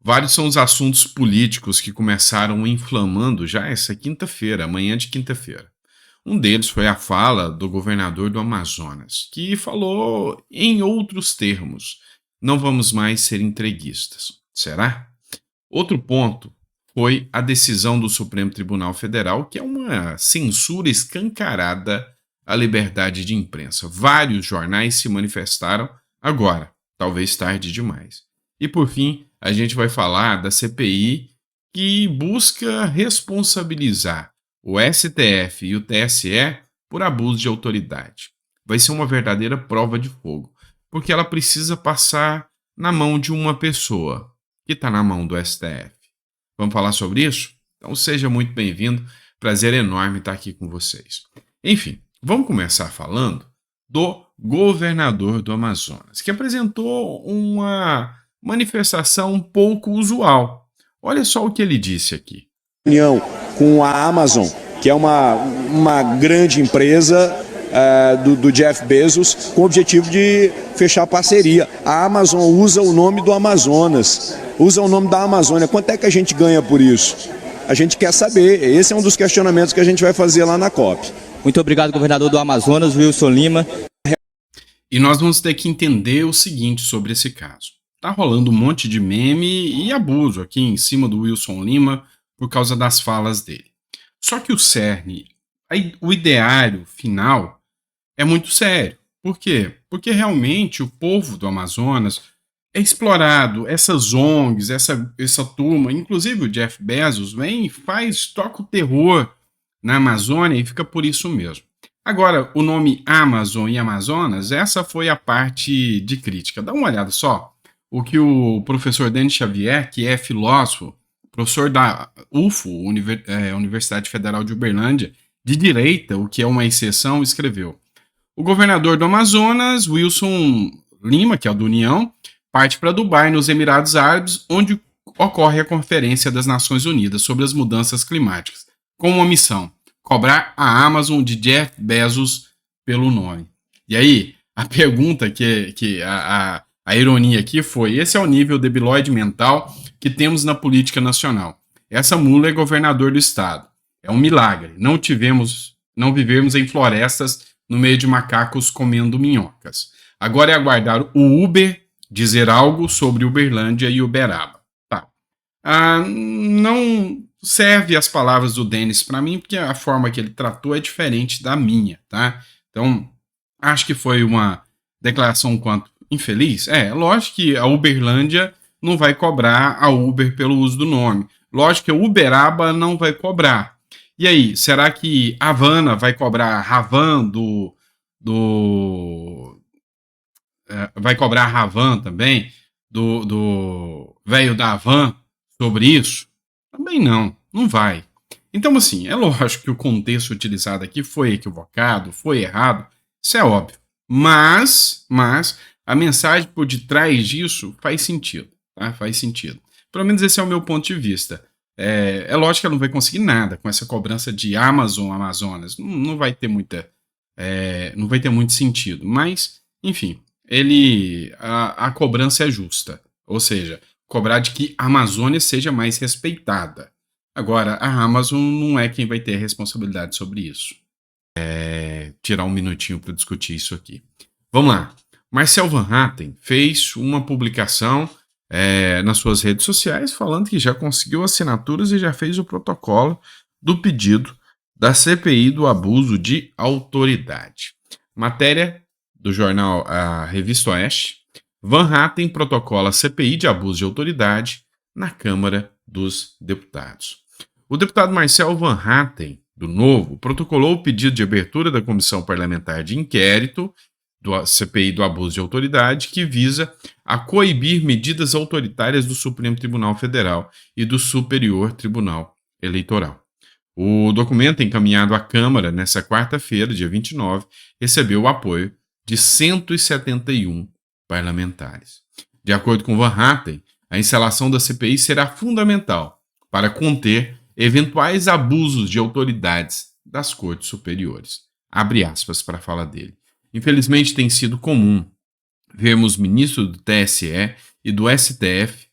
Vários são os assuntos políticos que começaram inflamando já essa quinta-feira, amanhã de quinta-feira. Um deles foi a fala do governador do Amazonas, que falou em outros termos: não vamos mais ser entreguistas. Será? Outro ponto foi a decisão do Supremo Tribunal Federal, que é uma censura escancarada à liberdade de imprensa. Vários jornais se manifestaram agora, talvez tarde demais. E por fim, a gente vai falar da CPI que busca responsabilizar o STF e o TSE por abuso de autoridade. Vai ser uma verdadeira prova de fogo, porque ela precisa passar na mão de uma pessoa, que está na mão do STF. Vamos falar sobre isso? Então seja muito bem-vindo, prazer enorme estar aqui com vocês. Enfim, vamos começar falando do governador do Amazonas, que apresentou uma manifestação um pouco usual. Olha só o que ele disse aqui. União com a Amazon, que é uma grande empresa do Jeff Bezos, com o objetivo de fechar parceria. A Amazon usa o nome do Amazonas, usa o nome da Amazônia. Quanto é que a gente ganha por isso? A gente quer saber. Esse é um dos questionamentos que a gente vai fazer lá na COP. Muito obrigado, governador do Amazonas, Wilson Lima. E nós vamos ter que entender o seguinte sobre esse caso. Tá rolando um monte de meme e abuso aqui em cima do Wilson Lima por causa das falas dele. Só que o cerne, o ideário final, é muito sério. Por quê? Porque realmente o povo do Amazonas é explorado, essas ONGs, essa turma, inclusive o Jeff Bezos, vem e toca o terror na Amazônia e fica por isso mesmo. Agora, o nome Amazon e Amazonas, essa foi a parte de crítica. Dá uma olhada só o que o professor Denis Xavier, que é filósofo, professor da UFO, Universidade Federal de Uberlândia, de direita, o que é uma exceção, escreveu. O governador do Amazonas, Wilson Lima, que é o do União, parte para Dubai, nos Emirados Árabes, onde ocorre a Conferência das Nações Unidas sobre as Mudanças Climáticas, com uma missão: cobrar a Amazon de Jeff Bezos pelo nome. E aí, a pergunta a ironia aqui foi: esse é o nível debilóide mental que temos na política nacional. Essa mula é governador do estado. É um milagre. Não vivemos em florestas no meio de macacos comendo minhocas. Agora é aguardar o Uber dizer algo sobre Uberlândia e Uberaba. Tá. Não serve as palavras do Denis para mim, porque a forma que ele tratou é diferente da minha, tá? Então, acho que foi uma declaração um quanto infeliz. Lógico que a Uberlândia não vai cobrar a Uber pelo uso do nome. Lógico que a Uberaba não vai cobrar. E aí, será que Havana vai cobrar Ravan vai cobrar Ravan também, do velho da Havan, sobre isso? Também não vai. Então, assim, é lógico que o contexto utilizado aqui foi equivocado, foi errado, isso é óbvio. Mas a mensagem por detrás disso faz sentido, tá? Faz sentido. Pelo menos esse é o meu ponto de vista. É lógico que ela não vai conseguir nada com essa cobrança de Amazonas. Não vai ter não vai ter muito sentido. Mas, enfim, a cobrança é justa. Ou seja, cobrar de que a Amazônia seja mais respeitada. Agora, a Amazon não é quem vai ter responsabilidade sobre isso. Tirar um minutinho para discutir isso aqui. Vamos lá. Marcel Van Hatten fez uma publicação nas suas redes sociais falando que já conseguiu assinaturas e já fez o protocolo do pedido da CPI do abuso de autoridade. Matéria do jornal A Revista Oeste. Van Hatten protocola CPI de abuso de autoridade na Câmara dos Deputados. O deputado Marcel Van Hatten, do Novo, protocolou o pedido de abertura da Comissão Parlamentar de Inquérito do CPI do abuso de autoridade, que visa a coibir medidas autoritárias do Supremo Tribunal Federal e do Superior Tribunal Eleitoral. O documento, encaminhado à Câmara nesta quarta-feira, dia 29, recebeu o apoio de 171 parlamentares. De acordo com Van Hatten, a instalação da CPI será fundamental para conter eventuais abusos de autoridades das cortes superiores. Abre aspas para a fala dele. Infelizmente, tem sido comum vermos ministros do TSE e do STF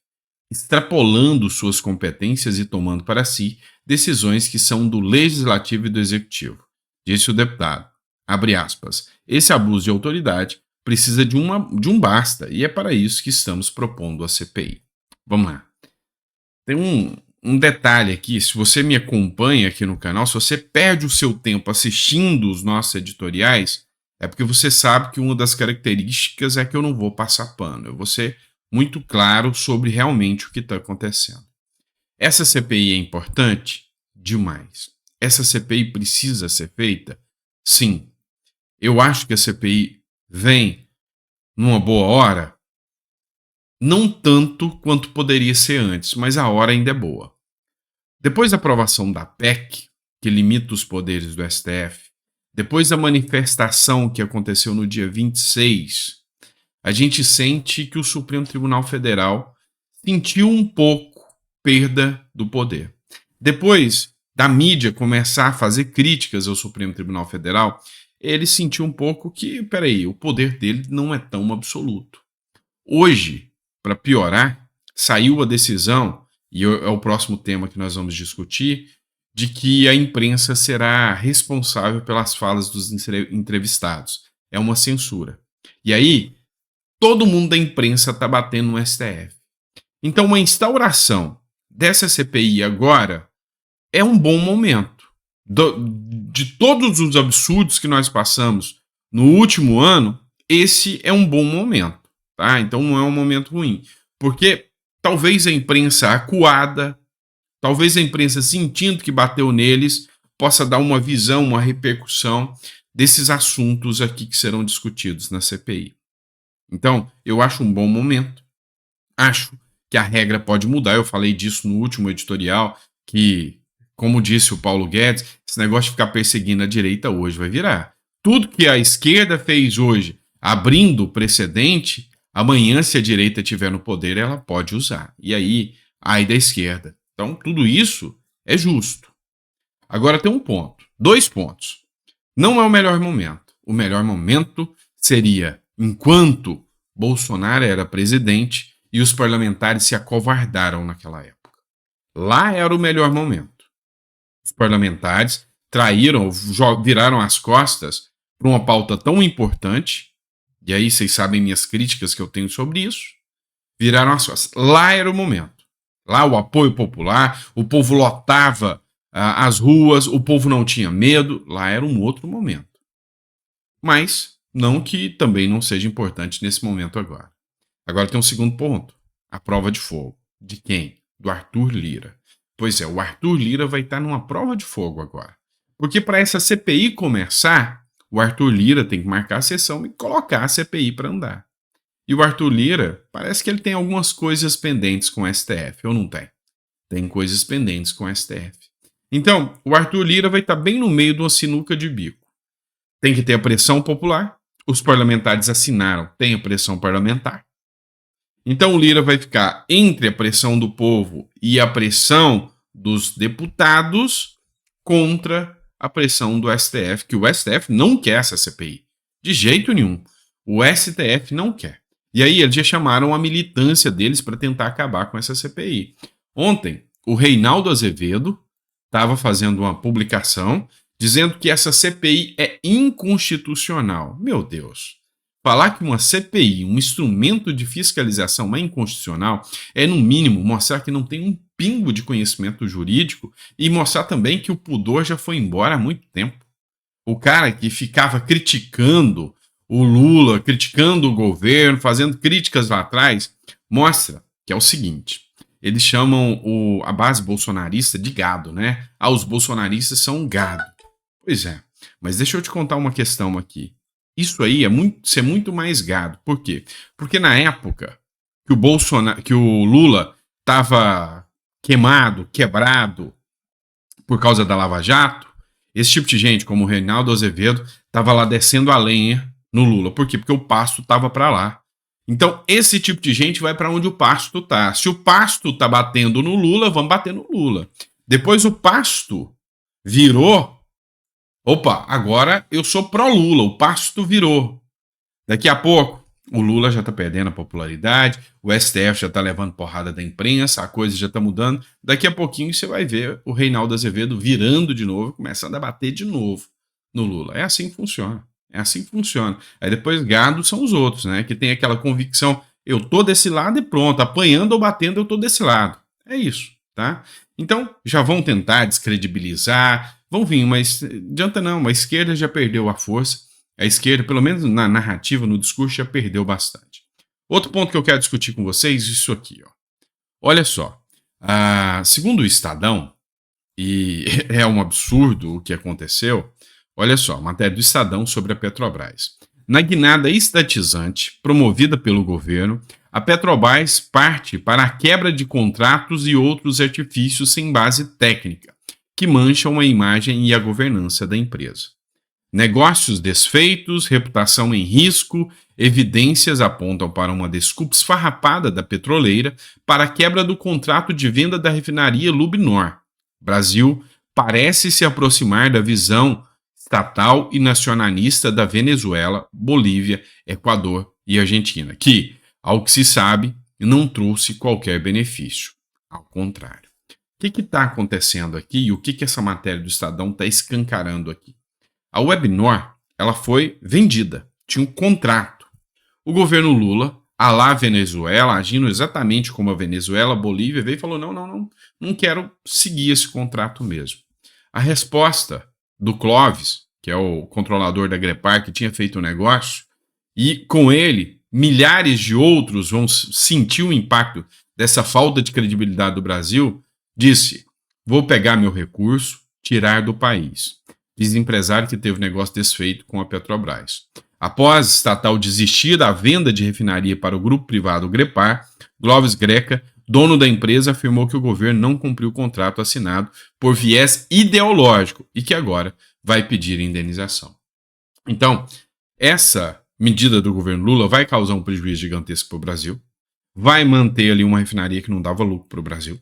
extrapolando suas competências e tomando para si decisões que são do legislativo e do executivo. Disse o deputado, abre aspas, esse abuso de autoridade precisa de um basta, e é para isso que estamos propondo a CPI. Vamos lá. Tem um detalhe aqui, se você me acompanha aqui no canal, se você perde o seu tempo assistindo os nossos editoriais, é porque você sabe que uma das características é que eu não vou passar pano, eu vou ser muito claro sobre realmente o que está acontecendo. Essa CPI é importante? Demais. Essa CPI precisa ser feita? Sim. Eu acho que a CPI vem numa boa hora, não tanto quanto poderia ser antes, mas a hora ainda é boa. Depois da aprovação da PEC, que limita os poderes do STF, depois da manifestação que aconteceu no dia 26, a gente sente que o Supremo Tribunal Federal sentiu um pouco perda do poder. Depois da mídia começar a fazer críticas ao Supremo Tribunal Federal, ele sentiu um pouco que, peraí, o poder dele não é tão absoluto. Hoje, para piorar, saiu a decisão, e é o próximo tema que nós vamos discutir, de que a imprensa será responsável pelas falas dos entrevistados. É uma censura. E aí, todo mundo da imprensa está batendo no STF. Então, uma instauração dessa CPI agora é um bom momento. De todos os absurdos que nós passamos no último ano, esse é um bom momento. Tá? Então, não é um momento ruim. Porque talvez a imprensa acuada, talvez a imprensa sentindo que bateu neles, possa dar uma visão, uma repercussão desses assuntos aqui que serão discutidos na CPI. Então, eu acho um bom momento. Acho que a regra pode mudar. Eu falei disso no último editorial, que, como disse o Paulo Guedes, esse negócio de ficar perseguindo a direita hoje vai virar. Tudo que a esquerda fez hoje, abrindo precedente, amanhã, se a direita estiver no poder, ela pode usar. E aí, ai da esquerda. Então, tudo isso é justo. Agora tem um ponto, 2 pontos. Não é o melhor momento. O melhor momento seria enquanto Bolsonaro era presidente e os parlamentares se acovardaram naquela época. Lá era o melhor momento. Os parlamentares traíram, viraram as costas para uma pauta tão importante, e aí vocês sabem minhas críticas que eu tenho sobre isso, viraram as costas. Lá era o momento. Lá o apoio popular, o povo lotava as ruas, o povo não tinha medo, lá era um outro momento. Mas não que também não seja importante nesse momento agora. Agora tem um segundo ponto, a prova de fogo. De quem? Do Arthur Lira. Pois é, o Arthur Lira vai estar numa prova de fogo agora. Porque para essa CPI começar, o Arthur Lira tem que marcar a sessão e colocar a CPI para andar. E o Arthur Lira, parece que ele tem algumas coisas pendentes com o STF, ou não tem? Tem coisas pendentes com o STF. Então, o Arthur Lira vai estar bem no meio de uma sinuca de bico. Tem que ter a pressão popular, os parlamentares assinaram, tem a pressão parlamentar. Então o Lira vai ficar entre a pressão do povo e a pressão dos deputados contra a pressão do STF, que o STF não quer essa CPI. De jeito nenhum. O STF não quer. E aí eles já chamaram a militância deles para tentar acabar com essa CPI. Ontem, o Reinaldo Azevedo estava fazendo uma publicação dizendo que essa CPI é inconstitucional. Meu Deus. Falar que uma CPI, um instrumento de fiscalização, é inconstitucional é, no mínimo, mostrar que não tem um pingo de conhecimento jurídico e mostrar também que o pudor já foi embora há muito tempo. O cara que ficava criticando o Lula, criticando o governo, fazendo críticas lá atrás, mostra que é o seguinte, eles chamam a base bolsonarista de gado, né? Ah, os bolsonaristas são gado. Pois é, mas deixa eu te contar uma questão aqui. Isso aí é ser muito mais gado. Por quê? Porque na época que o Lula estava queimado, quebrado por causa da Lava Jato, esse tipo de gente, como o Reinaldo Azevedo, estava lá descendo a lenha no Lula. Por quê? Porque o pasto estava para lá. Então, esse tipo de gente vai para onde o pasto está. Se o pasto está batendo no Lula, vamos bater no Lula. Depois o pasto virou... Opa, agora eu sou pró-Lula, o pasto virou. Daqui a pouco, O Lula já está perdendo a popularidade, o STF já está levando porrada da imprensa, a coisa já está mudando. Daqui a pouquinho você vai ver o Reinaldo Azevedo virando de novo, começando a bater de novo no Lula. É assim que funciona. É assim que funciona. Aí depois gado são os outros, né? Que tem aquela convicção, eu tô desse lado e pronto, apanhando ou batendo eu tô desse lado. É isso, tá? Então já vão tentar descredibilizar, vão vir, mas adianta não, a esquerda já perdeu a força. A esquerda, pelo menos na narrativa, no discurso, já perdeu bastante. Outro ponto que eu quero discutir com vocês, isso aqui, ó. Olha só, segundo o Estadão, e é um absurdo o que aconteceu, olha só, matéria do Estadão sobre a Petrobras. Na guinada estatizante promovida pelo governo, a Petrobras parte para a quebra de contratos e outros artifícios sem base técnica, que mancham a imagem e a governança da empresa. Negócios desfeitos, reputação em risco, evidências apontam para uma desculpa esfarrapada da petroleira para a quebra do contrato de venda da refinaria Lubnor. Brasil parece se aproximar da visão estatal e nacionalista da Venezuela, Bolívia, Equador e Argentina, que, ao que se sabe, não trouxe qualquer benefício. Ao contrário. O que está acontecendo aqui e o que essa matéria do Estadão está escancarando aqui? A Webnor, ela foi vendida, tinha um contrato. O governo Lula, a lá Venezuela, agindo exatamente como a Venezuela, a Bolívia, veio e falou, não quero seguir esse contrato mesmo. A resposta do Clóvis, que é o controlador da Grepar, que tinha feito o negócio, e com ele, milhares de outros vão sentir o impacto dessa falta de credibilidade do Brasil, disse, vou pegar meu recurso, tirar do país. Diz empresário que teve negócio desfeito com a Petrobras. Após estatal desistir da venda de refinaria para o grupo privado Grepar, Clóvis Greca, dono da empresa, afirmou que o governo não cumpriu o contrato assinado por viés ideológico e que agora vai pedir indenização. Então, essa medida do governo Lula vai causar um prejuízo gigantesco para o Brasil, vai manter ali uma refinaria que não dava lucro para o Brasil,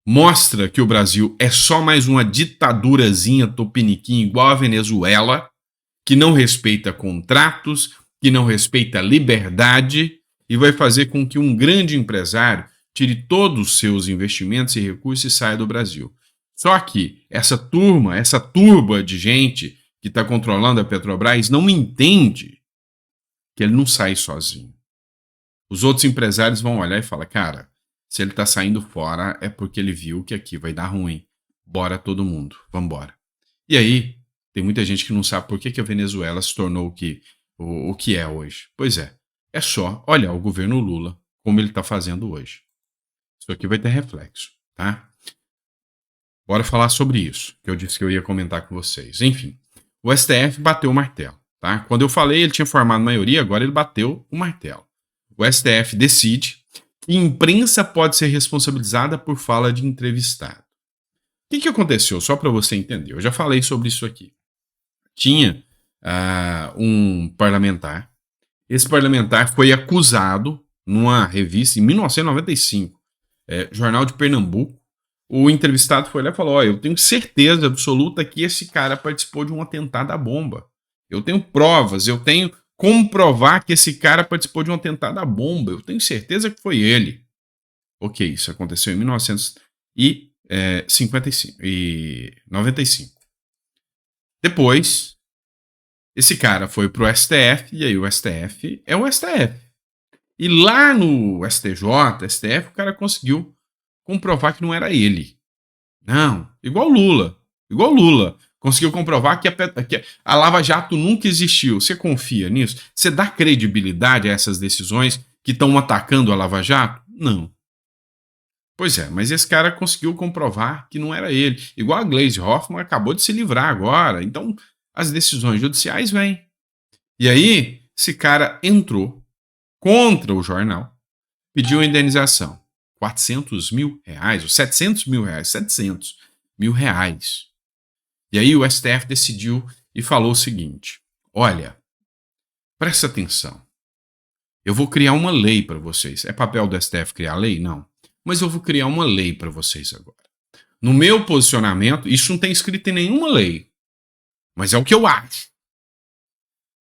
mostra que o Brasil é só mais uma ditadurazinha tupiniquim igual a Venezuela, que não respeita contratos, que não respeita liberdade e vai fazer com que um grande empresário tire todos os seus investimentos e recursos e saia do Brasil. Só que essa turba de gente que está controlando a Petrobras não entende que ele não sai sozinho. Os outros empresários vão olhar e falar, cara, se ele está saindo fora é porque ele viu que aqui vai dar ruim. Bora todo mundo, vambora. E aí, tem muita gente que não sabe por que a Venezuela se tornou o que é hoje. Pois é só olhar o governo Lula como ele está fazendo hoje. Isso aqui vai ter reflexo, tá? Bora falar sobre isso, que eu disse que eu ia comentar com vocês. Enfim, o STF bateu o martelo, tá? Quando eu falei, ele tinha formado maioria, agora ele bateu o martelo. O STF decide que imprensa pode ser responsabilizada por fala de entrevistado. O que aconteceu? Só para você entender. Eu já falei sobre isso aqui. Tinha um parlamentar. Esse parlamentar foi acusado numa revista em 1995, Jornal de Pernambuco. O entrevistado foi lá e falou, eu tenho certeza absoluta que esse cara participou de um atentado à bomba. Eu tenho provas, eu tenho como provar que esse cara participou de um atentado à bomba. Eu tenho certeza que foi ele. Ok, isso aconteceu em 1995. Depois, esse cara foi pro STF, e aí o STF é o STF. E lá no STJ, STF, o cara conseguiu comprovar que não era ele. Não, igual Lula. Conseguiu comprovar que a Lava Jato nunca existiu. Você confia nisso? Você dá credibilidade a essas decisões que estão atacando a Lava Jato? Não. Pois é, mas esse cara conseguiu comprovar que não era ele. Igual a Gleisi Hoffmann acabou de se livrar agora. Então, as decisões judiciais vêm. E aí, esse cara entrou contra o jornal, pediu indenização. 400 mil reais, ou 700 mil reais, 700 mil reais. E aí o STF decidiu e falou o seguinte, olha, presta atenção, eu vou criar uma lei para vocês. É papel do STF criar lei? Não. Mas eu vou criar uma lei para vocês agora. No meu posicionamento, isso não tem escrito em nenhuma lei, mas é o que eu acho.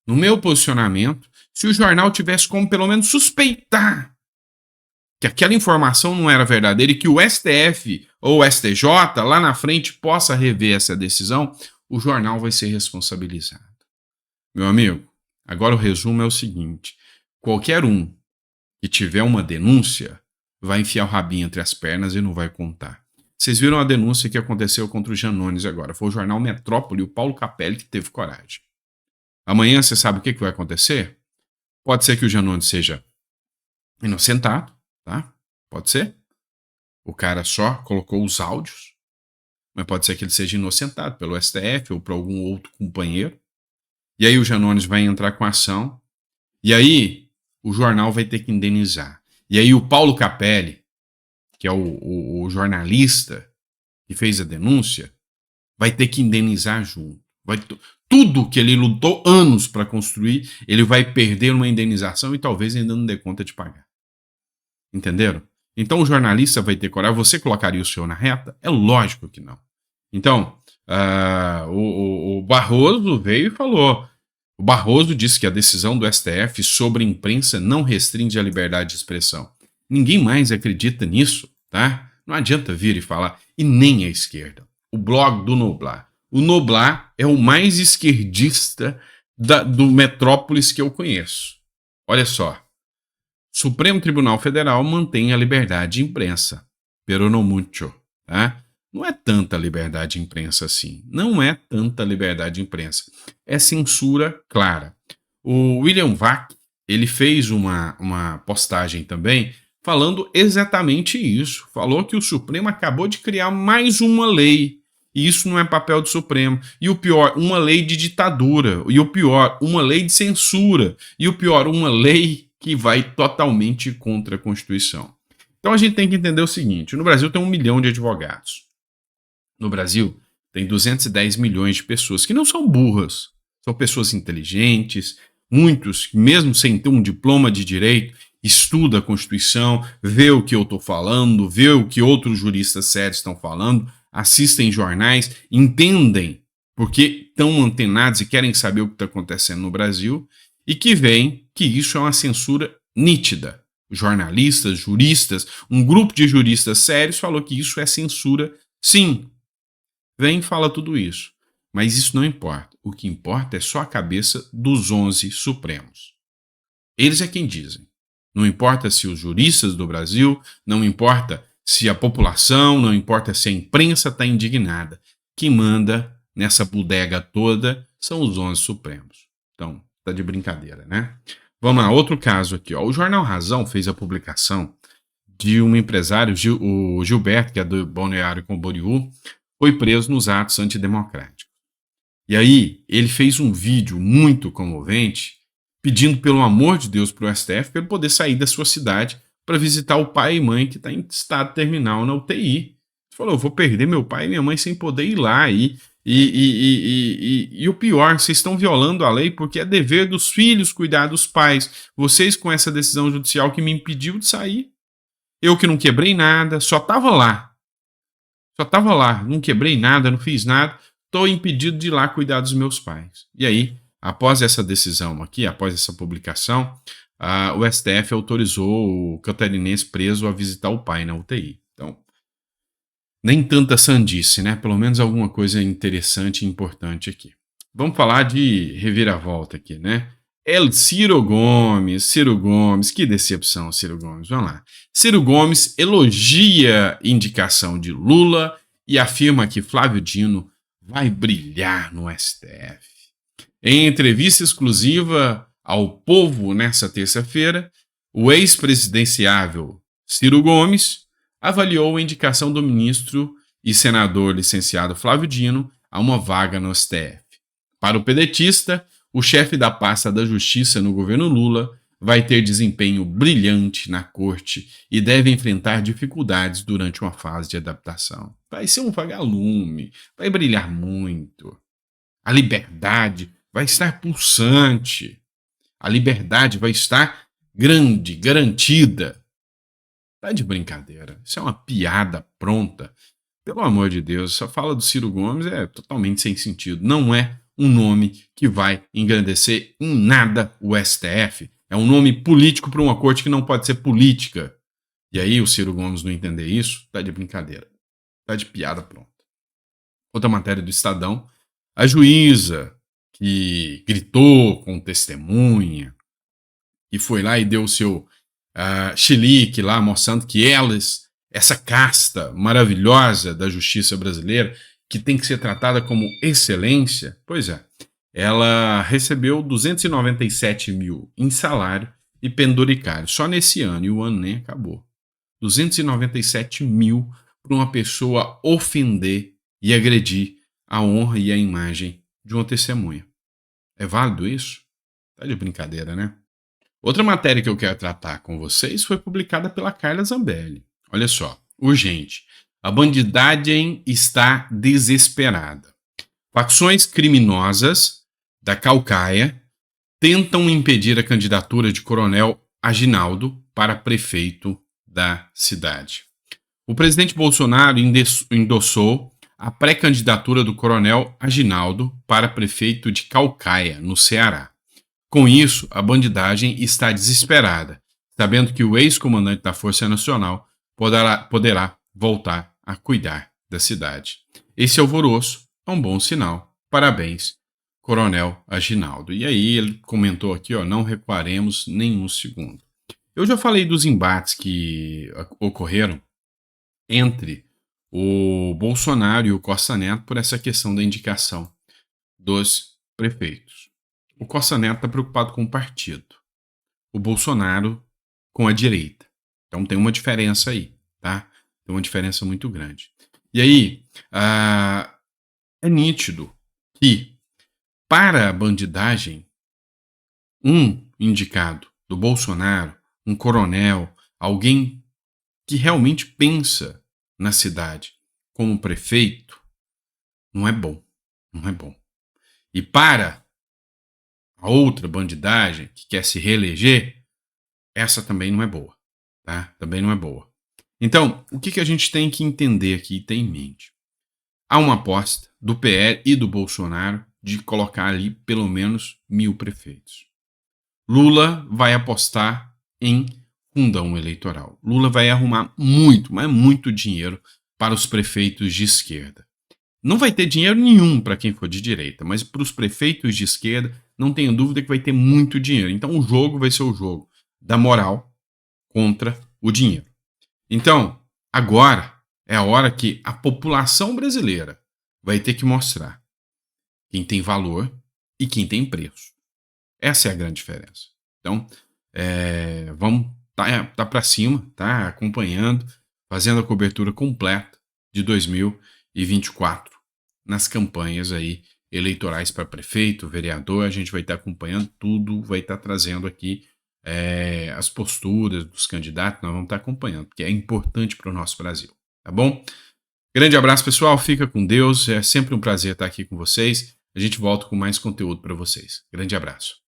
No meu posicionamento, se o jornal tivesse como pelo menos suspeitar que aquela informação não era verdadeira e que o STF ou o STJ lá na frente possa rever essa decisão, o jornal vai ser responsabilizado. Meu amigo, agora o resumo é o seguinte: qualquer um que tiver uma denúncia vai enfiar o rabinho entre as pernas e não vai contar. Vocês viram a denúncia que aconteceu contra o Janones agora. Foi o jornal Metrópole, o Paulo Capelli, que teve coragem. Amanhã você sabe o que vai acontecer? Pode ser que o Janones seja inocentado, tá? Pode ser. O cara só colocou os áudios. Mas pode ser que ele seja inocentado pelo STF ou por algum outro companheiro. E aí o Janones vai entrar com ação. E aí o jornal vai ter que indenizar. E aí o Paulo Capelli, que é o jornalista que fez a denúncia, vai ter que indenizar junto. Tudo que ele lutou anos para construir, ele vai perder uma indenização e talvez ainda não dê conta de pagar. Entenderam? Então o jornalista vai ter coragem. Você colocaria o senhor na reta? É lógico que não. Então, o Barroso veio e falou. O Barroso disse que a decisão do STF sobre imprensa não restringe a liberdade de expressão. Ninguém mais acredita nisso, tá? Não adianta vir e falar. E nem a esquerda. O blog do Noblar. O Noblar é o mais esquerdista do Metrópolis que eu conheço. Olha só. Supremo Tribunal Federal mantém a liberdade de imprensa. Pero no mucho, tá? Não é tanta liberdade de imprensa assim. Não é tanta liberdade de imprensa. É censura clara. O William Vac, ele fez uma postagem também falando exatamente isso. Falou que o Supremo acabou de criar mais uma lei. E isso não é papel do Supremo. E o pior, uma lei de ditadura. E o pior, uma lei de censura. E o pior, uma lei que vai totalmente contra a Constituição. Então a gente tem que entender o seguinte: no Brasil tem 1 milhão de advogados. No Brasil tem 210 milhões de pessoas que não são burras, são pessoas inteligentes, muitos, mesmo sem ter um diploma de direito, estudam a Constituição, vê o que eu estou falando, vê o que outros juristas sérios estão falando, assistem jornais, entendem porque estão antenados e querem saber o que está acontecendo no Brasil, e que veem que isso é uma censura nítida. Jornalistas, juristas, um grupo de juristas sérios falou que isso é censura, sim. Vem e fala tudo isso. Mas isso não importa. O que importa é só a cabeça dos 11 Supremos. Eles é quem dizem. Não importa se os juristas do Brasil, não importa se a população, não importa se a imprensa está indignada. Quem manda nessa bodega toda são os 11 Supremos. Então, tá de brincadeira, né? Vamos lá, outro caso aqui. Ó. O Jornal Razão fez a publicação de um empresário, o Gilberto, que é do Balneário Camboriú, foi preso nos atos antidemocráticos. E aí, ele fez um vídeo muito comovente, pedindo pelo amor de Deus para o STF, para ele poder sair da sua cidade para visitar o pai e mãe que está em estado terminal na UTI. Ele falou, eu vou perder meu pai e minha mãe sem poder ir lá. E o pior, vocês estão violando a lei porque é dever dos filhos cuidar dos pais. Vocês com essa decisão judicial que me impediu de sair. Eu que não quebrei nada, só estava lá. Não quebrei nada, não fiz nada, estou impedido de ir lá cuidar dos meus pais. E aí, após essa decisão aqui, após essa publicação, o STF autorizou o catarinense preso a visitar o pai na UTI. Então, nem tanta sandice, né? Pelo menos alguma coisa interessante e importante aqui. Vamos falar de reviravolta aqui, né? Ciro Gomes, que decepção, Ciro Gomes, vamos lá. Ciro Gomes elogia indicação de Lula e afirma que Flávio Dino vai brilhar no STF. Em entrevista exclusiva ao Povo nessa terça-feira, o ex-presidenciável Ciro Gomes avaliou a indicação do ministro e senador licenciado Flávio Dino a uma vaga no STF. Para o pedetista, o chefe da pasta da Justiça no governo Lula vai ter desempenho brilhante na corte e deve enfrentar dificuldades durante uma fase de adaptação. Vai ser um vagalume, vai brilhar muito. A liberdade vai estar pulsante. A liberdade vai estar grande, garantida. Tá de brincadeira. Isso é uma piada pronta. Pelo amor de Deus, essa fala do Ciro Gomes é totalmente sem sentido. Não é um nome que vai engrandecer em nada o STF. É um nome político para uma corte que não pode ser política. E aí o Ciro Gomes não entender isso, tá de brincadeira. Tá de piada pronta. Outra matéria do Estadão. A juíza que gritou com testemunha, que foi lá e deu o seu chilique lá, mostrando que essa casta maravilhosa da justiça brasileira, que tem que ser tratada como excelência, pois é, ela recebeu 297 mil em salário e penduricário, só nesse ano, e o ano nem acabou. 297 mil para uma pessoa ofender e agredir a honra e a imagem de uma testemunha. É válido isso? Tá de brincadeira, né? Outra matéria que eu quero tratar com vocês foi publicada pela Carla Zambelli. Olha só, urgente. A bandidagem está desesperada. Facções criminosas da Caucaia tentam impedir a candidatura de Coronel Aginaldo para prefeito da cidade. O presidente Bolsonaro endossou a pré-candidatura do Coronel Aginaldo para prefeito de Caucaia, no Ceará. Com isso, a bandidagem está desesperada, sabendo que o ex-comandante da Força Nacional poderá voltar a cuidar da cidade. Esse alvoroço é um bom sinal. Parabéns, Coronel Aginaldo. E aí ele comentou aqui, não recuaremos nem um segundo. Eu já falei dos embates que ocorreram entre o Bolsonaro e o Costa Neto por essa questão da indicação dos prefeitos. O Costa Neto está preocupado com o partido, o Bolsonaro com a direita. Então tem uma diferença aí, tá? Tem uma diferença muito grande. E aí, é nítido que para a bandidagem, um indicado do Bolsonaro, um coronel, alguém que realmente pensa na cidade como prefeito, não é bom. Não é bom. E para a outra bandidagem que quer se reeleger, essa também não é boa. Tá? Também não é boa. Então, o que a gente tem que entender aqui e ter em mente? Há uma aposta do PL e do Bolsonaro de colocar ali pelo menos 1.000 prefeitos. Lula vai apostar em fundão eleitoral. Lula vai arrumar muito, mas muito dinheiro para os prefeitos de esquerda. Não vai ter dinheiro nenhum para quem for de direita, mas para os prefeitos de esquerda, não tenho dúvida que vai ter muito dinheiro. Então o jogo vai ser o jogo da moral contra o dinheiro. Então, agora é a hora que a população brasileira vai ter que mostrar quem tem valor e quem tem preço. Essa é a grande diferença. Então, vamos tá para cima, tá acompanhando, fazendo a cobertura completa de 2024 nas campanhas aí eleitorais para prefeito, vereador. A gente vai estar acompanhando tudo, vai estar trazendo aqui as posturas dos candidatos, nós vamos estar acompanhando, porque é importante para o nosso Brasil, tá bom? Grande abraço, pessoal, fica com Deus, é sempre um prazer estar aqui com vocês. A gente volta com mais conteúdo para vocês. Grande abraço.